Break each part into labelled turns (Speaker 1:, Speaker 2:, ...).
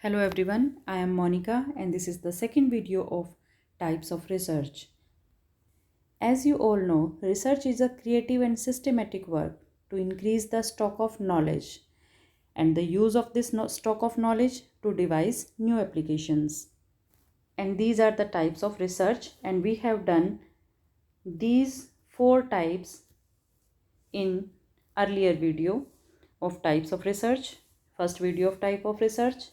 Speaker 1: Hello everyone, I am Monica and this is the second video of types of research. As you all know, research is a creative and systematic work to increase the stock of knowledge and the use of this stock of knowledge to devise new applications. And these are the types of research, and we have done these four types in earlier video of types of research. First video of type of research.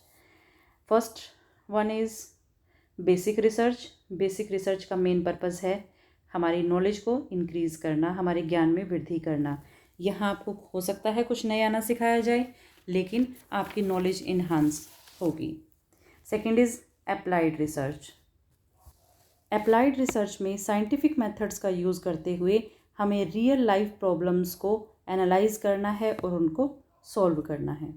Speaker 1: First one is basic research का main purpose है हमारी knowledge को increase करना, हमारे ज्ञान में वृद्धि करना। यहाँ आपको हो सकता है कुछ नया ना सिखाया जाए, लेकिन आपकी नॉलेज इन्हांस होगी। Second is applied research. Applied research में साइंटिफिक मेथड्स का यूज़ करते हुए हमें रियल लाइफ प्रॉब्लम्स को एनालाइज करना है और उनको सॉल्व करना है।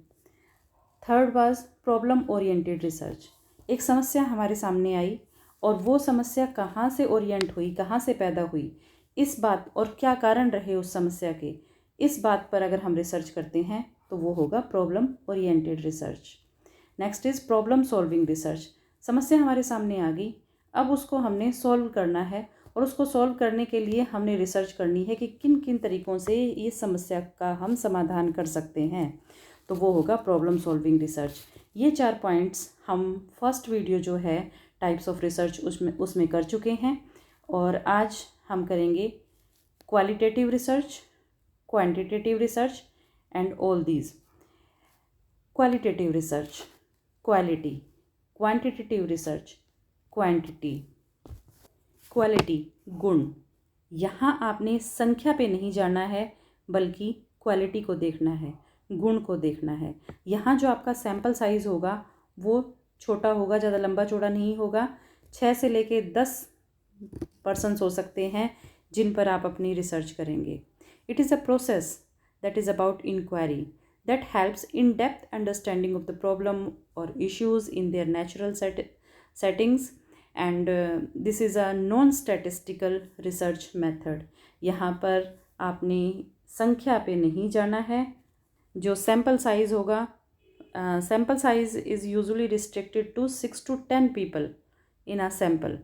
Speaker 1: Third was problem oriented research. एक समस्या हमारे सामने आई और वो समस्या कहाँ से ओरिएंट हुई, कहाँ से पैदा हुई, इस बात और क्या कारण रहे उस समस्या के, इस बात पर अगर हम रिसर्च करते हैं तो वो होगा problem oriented research. Next is problem solving research. समस्या हमारे सामने आ गई, अब उसको हमने सॉल्व करना है और उसको सॉल्व करने के लिए हमने रिसर्च करनी है कि किन किन तरीक़ों से ये समस्या का हम समाधान कर सकते हैं, तो वो होगा प्रॉब्लम सॉल्विंग रिसर्च। ये 4 पॉइंट्स हम फर्स्ट वीडियो जो है टाइप्स ऑफ रिसर्च उसमें कर चुके हैं और आज हम करेंगे qualitative research, quantitative research and all these. Qualitative research quality, quantitative research quantity. Quality गुण, यहाँ आपने संख्या पे नहीं जाना है बल्कि क्वालिटी को देखना है, गुण को देखना है। यहाँ जो आपका सैम्पल साइज़ होगा वो छोटा होगा, ज़्यादा लंबा चौड़ा नहीं होगा। 6 से लेके 10 पर्सन्स हो सकते हैं जिन पर आप अपनी रिसर्च करेंगे। It is a process that is about inquiry that helps in depth understanding of the problem और issues in their natural settings and this is a non statistical research method. यहाँ पर आपने संख्या पे नहीं जाना है। जो सैम्पल साइज़ होगा, sample size is usually restricted to 6 to 10 people in a sample.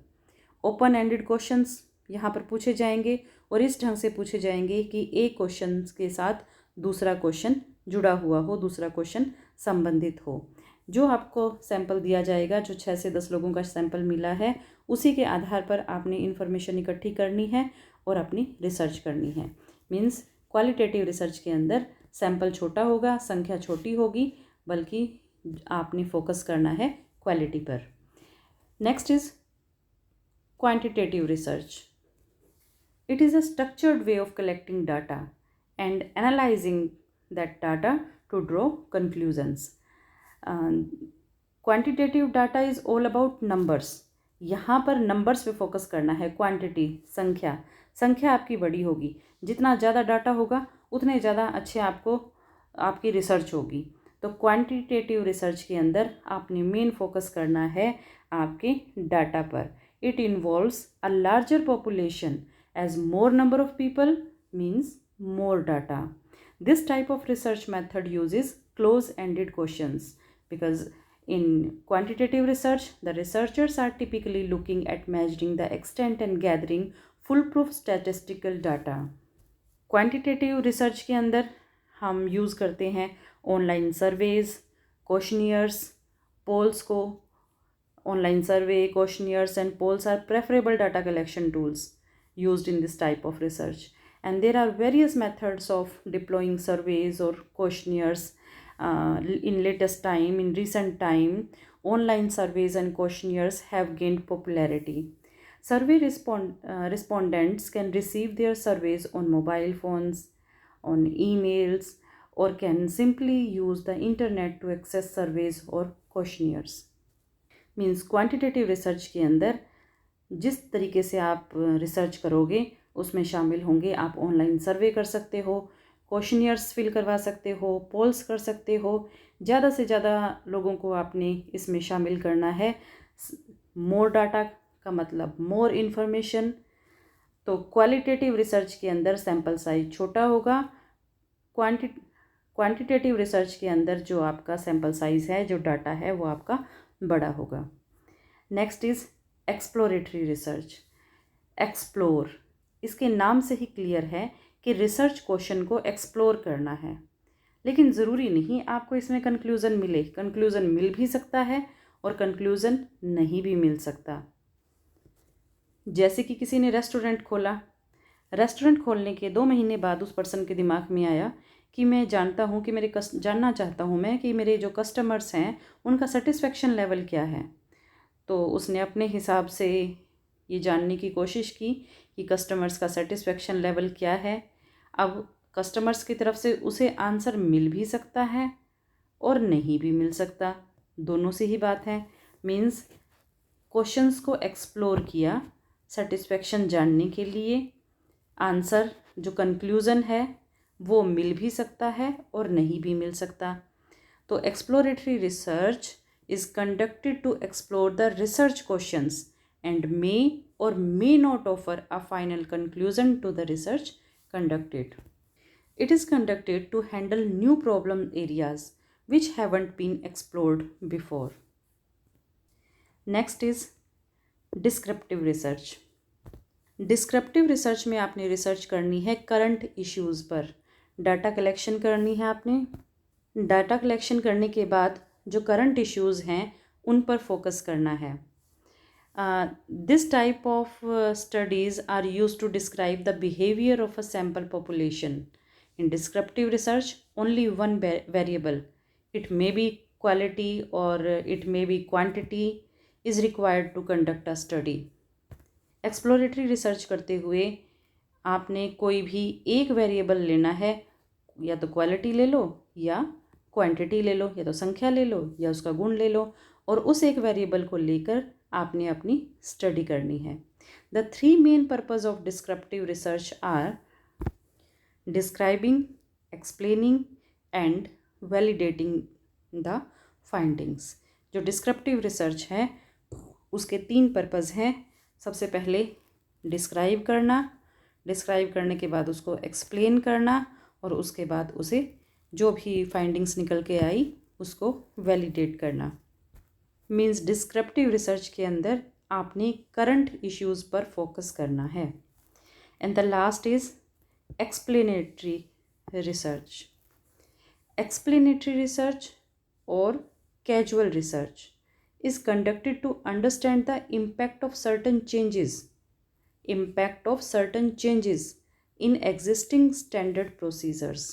Speaker 1: Open ended questions यहाँ पर पूछे जाएंगे और इस ढंग से पूछे जाएंगे कि एक क्वेश्चन के साथ दूसरा क्वेश्चन जुड़ा हुआ हो, दूसरा क्वेश्चन संबंधित हो। जो आपको सैंपल दिया जाएगा, जो 6 से 10 लोगों का सैंपल मिला है, उसी के आधार पर आपने इन्फॉर्मेशन इकट्ठी करनी है और अपनी रिसर्च करनी है। मीन्स क्वालिटेटिव रिसर्च के अंदर सैंपल छोटा होगा, संख्या छोटी होगी, बल्कि आपने फोकस करना है क्वालिटी पर। Next is quantitative research. It is a structured way of collecting data and analysing that data to draw conclusions. Quantitative data is all about numbers. यहाँ पर नंबर्स पे फोकस करना है। क्वांटिटी संख्या आपकी बड़ी होगी, जितना ज़्यादा डाटा होगा उतने ज़्यादा अच्छे आपकी रिसर्च होगी। तो क्वांटिटेटिव रिसर्च के अंदर आपने मेन फोकस करना है आपके डाटा पर। It involves a larger population as more number of people means more data. This type of research method uses close ended questions because in quantitative research the researchers are typically looking at measuring the extent and gathering foolproof statistical data. Quantitative research के अंदर हम use करते हैं online surveys, questionnaires, polls को। Online survey, questionnaires and polls are preferable data collection tools used in this type of research, and there are various methods of deploying surveys or questionnaires. In recent time, online surveys and questionnaires have gained popularity. Survey respondents can receive their surveys on mobile phones, on emails, or can simply use the internet to access surveys or questionnaires. Means quantitative research के अंदर जिस तरीके से आप research करोगे उसमें शामिल होंगे, आप ऑनलाइन सर्वे कर सकते हो, क्वेश्चनियर्स फिल करवा सकते हो, पोल्स कर सकते हो। ज़्यादा से ज़्यादा लोगों को आपने इसमें शामिल करना है। मोर डाटा का मतलब मोर इन्फॉर्मेशन। तो क्वालिटेटिव रिसर्च के अंदर सैंपल साइज छोटा होगा, क्वांटिटेटिव रिसर्च के अंदर जो आपका सैम्पल साइज़ है, जो डाटा है, वो आपका बड़ा होगा। Next is exploratory research. Explore, इसके नाम से ही क्लियर है कि रिसर्च क्वेश्चन को एक्सप्लोर करना है, लेकिन ज़रूरी नहीं आपको इसमें कंक्लूज़न मिले। कंक्लूज़न मिल भी सकता है और कंक्लूज़न नहीं भी मिल सकता। जैसे कि किसी ने रेस्टोरेंट खोला, रेस्टोरेंट खोलने के 2 महीने बाद उस पर्सन के दिमाग में आया कि मैं जानता हूँ कि जानना चाहता हूँ मैं कि मेरे जो कस्टमर्स हैं उनका सेटिस्फेक्शन लेवल क्या है। तो उसने अपने हिसाब से ये जानने की कोशिश की कि कस्टमर्स का सेटिस्फेक्शन लेवल क्या है। अब कस्टमर्स की तरफ से उसे आंसर मिल भी सकता है और नहीं भी मिल सकता, दोनों से ही बात है। मीन्स क्वेश्चंस को एक्सप्लोर किया सेटिस्फेक्शन जानने के लिए। आंसर जो कंक्लूज़न है वो मिल भी सकता है और नहीं भी मिल सकता। तो exploratory research is conducted to explore the research questions and may or may not offer a final conclusion to the research conducted. It is conducted to handle new problem areas which haven't been explored before. Next is descriptive research. Descriptive research में आपने research करनी है current issues पर। Data collection करनी है आपने। Data collection करने के बाद जो करंट इश्यूज़ हैं उन पर फोकस करना है। This type of studies are used to describe the behaviour of a sample population. In descriptive research only one variable, it may be quality और it may be quantity, is required to conduct a study. Exploratory research करते हुए आपने कोई भी एक variable लेना है, या तो क्वालिटी ले लो या क्वांटिटी ले लो, या तो संख्या ले लो या उसका गुण ले लो, और उस एक वेरिएबल को लेकर आपने अपनी स्टडी करनी है। The 3 main purpose of descriptive research are describing, explaining and validating the findings. जो डिस्क्रिप्टिव रिसर्च है उसके 3 पर्पस हैं। सबसे पहले डिस्क्राइब करना, डिस्क्राइब करने के बाद उसको एक्सप्लेन करना, और उसके बाद उसे जो भी फाइंडिंग्स निकल के आई उसको वैलिडेट करना। मीन्स डिस्क्रिप्टिव रिसर्च के अंदर आपने करंट इश्यूज़ पर फोकस करना है। And the last is explanatory research. Explanatory research और casual research is conducted to understand the impact of certain changes in existing standard procedures.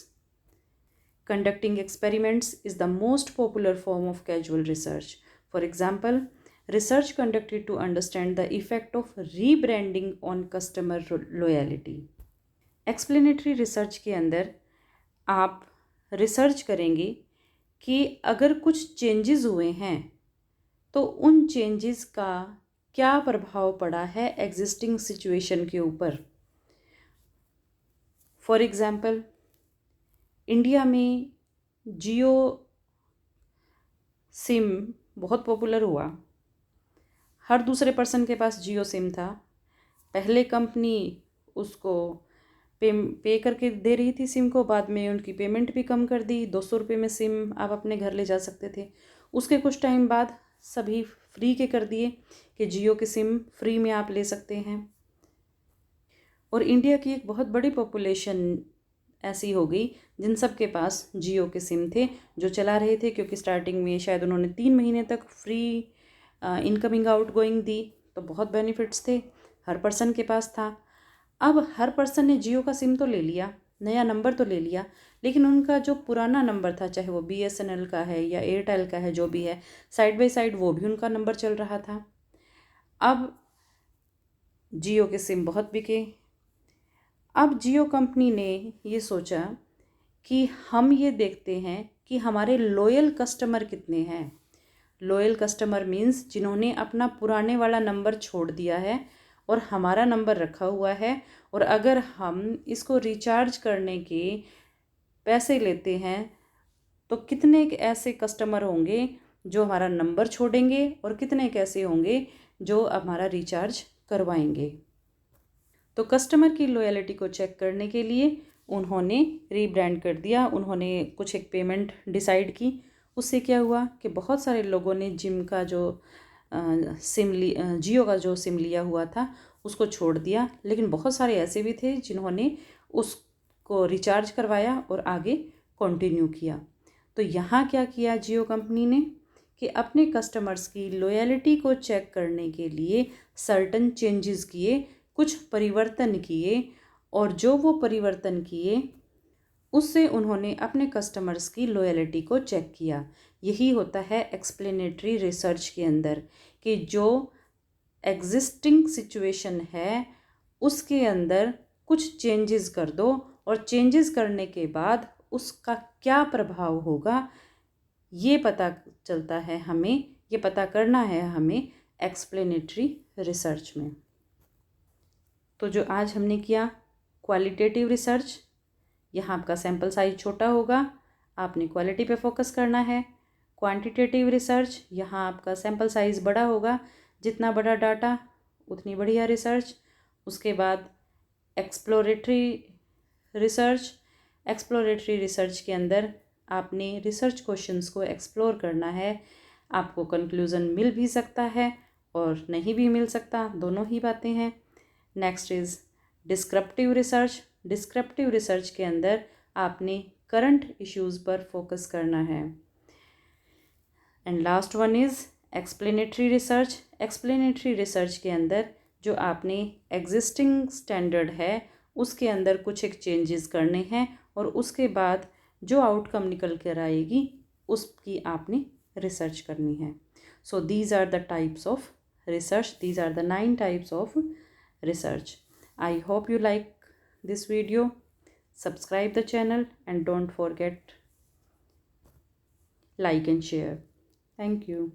Speaker 1: Conducting experiments is the most popular form of casual research. For example, research conducted to understand the effect of rebranding on customer loyalty. Explanatory research के अंदर आप research करेंगे कि अगर कुछ changes हुए हैं तो उन चेंजेस का क्या प्रभाव पड़ा है एग्जिस्टिंग सिचुएशन के ऊपर। फॉर एग्ज़ाम्पल, इंडिया में जियो सिम बहुत पॉपुलर हुआ, हर दूसरे पर्सन के पास जियो सिम था। पहले कंपनी उसको पे करके दे रही थी सिम को, बाद में उनकी पेमेंट भी कम कर दी, 200 रुपये में सिम आप अपने घर ले जा सकते थे। उसके कुछ टाइम बाद सभी फ्री के कर दिए कि जियो की सिम फ्री में आप ले सकते हैं। और इंडिया की एक बहुत बड़ी पॉपुलेशन ऐसी हो गई जिन सब के पास जियो के सिम थे, जो चला रहे थे, क्योंकि स्टार्टिंग में शायद उन्होंने 3 महीने तक फ्री इनकमिंग आउटगोइंग दी, तो बहुत बेनिफिट्स थे, हर पर्सन के पास था। अब हर पर्सन ने जियो का सिम तो ले लिया, नया नंबर तो ले लिया, लेकिन उनका जो पुराना नंबर था, चाहे वो BSNL का है या एयरटेल का है, जो भी है, साइड बाय साइड वो भी उनका नंबर चल रहा था। अब जियो के सिम बहुत बिके। अब जियो कंपनी ने ये सोचा कि हम ये देखते हैं कि हमारे लॉयल कस्टमर कितने हैं। लॉयल कस्टमर मीन्स जिन्होंने अपना पुराने वाला नंबर छोड़ दिया है और हमारा नंबर रखा हुआ है, और अगर हम इसको रिचार्ज करने के पैसे लेते हैं तो कितने ऐसे कस्टमर होंगे जो हमारा नंबर छोड़ेंगे और कितने कैसे होंगे जो हमारा रिचार्ज करवाएंगे। तो कस्टमर की लॉयल्टी को चेक करने के लिए उन्होंने रीब्रांड कर दिया, उन्होंने कुछ एक पेमेंट डिसाइड की। उससे क्या हुआ कि बहुत सारे लोगों ने जिम का जो जियो का जो सिम लिया हुआ था उसको छोड़ दिया, लेकिन बहुत सारे ऐसे भी थे जिन्होंने उसको रिचार्ज करवाया और आगे कंटिन्यू किया। तो यहाँ क्या किया जियो कंपनी ने कि अपने कस्टमर्स की लॉयल्टी को चेक करने के लिए सर्टन चेंजेस किए, कुछ परिवर्तन किए, और जो वो परिवर्तन किए उससे उन्होंने अपने कस्टमर्स की लॉयल्टी को चेक किया। यही होता है एक्सप्लेनेटरी रिसर्च के अंदर कि जो एग्जिस्टिंग सिचुएशन है उसके अंदर कुछ चेंजेस कर दो, और चेंजेस करने के बाद उसका क्या प्रभाव होगा ये पता चलता है हमें, ये पता करना है हमें एक्सप्लेनेटरी रिसर्च में। तो जो आज हमने किया क्वालिटेटिव रिसर्च, यहाँ आपका सैम्पल साइज छोटा होगा, आपने क्वालिटी पे फोकस करना है। क्वांटिटेटिव रिसर्च, यहाँ आपका सैम्पल साइज बड़ा होगा, जितना बड़ा डाटा उतनी बढ़िया रिसर्च। उसके बाद एक्सप्लोरेटरी रिसर्च, एक्सप्लोरेटरी रिसर्च के अंदर आपने रिसर्च क्वेश्चंस को एक्सप्लोर करना है। आपको कंक्लूज़न मिल भी सकता है और नहीं भी मिल सकता, दोनों ही बातें हैं। Next is descriptive research. Descriptive research के अंदर आपने करंट इश्यूज़ पर फोकस करना है। And last one is explanatory research. Explanatory research के अंदर जो आपने एग्जिस्टिंग स्टैंडर्ड है उसके अंदर कुछ एक चेंजेस करने हैं, और उसके बाद जो आउटकम निकल कर आएगी उसकी आपने रिसर्च करनी है। So these are the types of research. These are the 9 types of research. I hope you like this video. Subscribe the channel and don't forget like and share. Thank you.